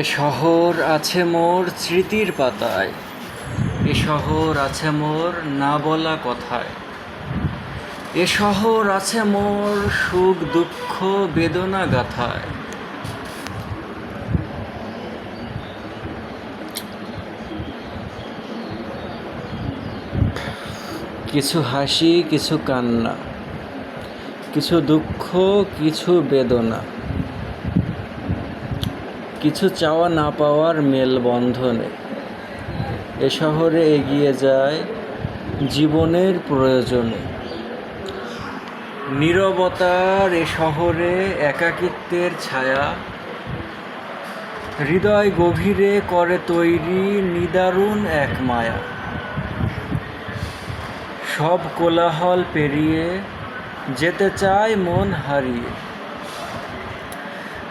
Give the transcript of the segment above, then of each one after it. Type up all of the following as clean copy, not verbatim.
এ শহর আছে মোর স্মৃতির পাতায়, এ শহর আছে মোর না বলা কথায়, এ শহর আছে মোর সুখ দুঃখ বেদনা গাথায়। কিছু হাসি, কিছু কান্না, কিছু দুঃখ, কিছু বেদনা, কিছু চাওয়া না পাওয়ার মেলবন্ধনে এ শহরে এগিয়ে যায় জীবনের প্রয়োজনে। নীরবতার এ শহরে একাকিত্বের ছায়া হৃদয় গভীরে করে তৈরি নিদারুণ এক মায়া। সব কোলাহল পেরিয়ে যেতে চায় মন হারিয়ে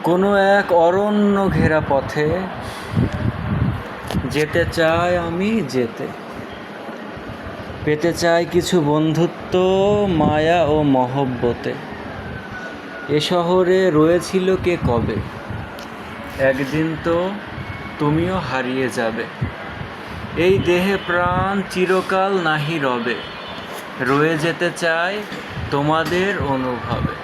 কোনো এক অরণ্য ঘেরা পথে, যেতে চাই আমি যেতে, পেতে চাই কিছু বন্ধুত্ব মায়া ও মহব্বতে। এ শহরে রয়েছিল কে কবে, একদিন তো তুমিও হারিয়ে যাবে। এই দেহে প্রাণ চিরকাল নাহি রবে, রয়ে যেতে চাই তোমাদের অনুভবে।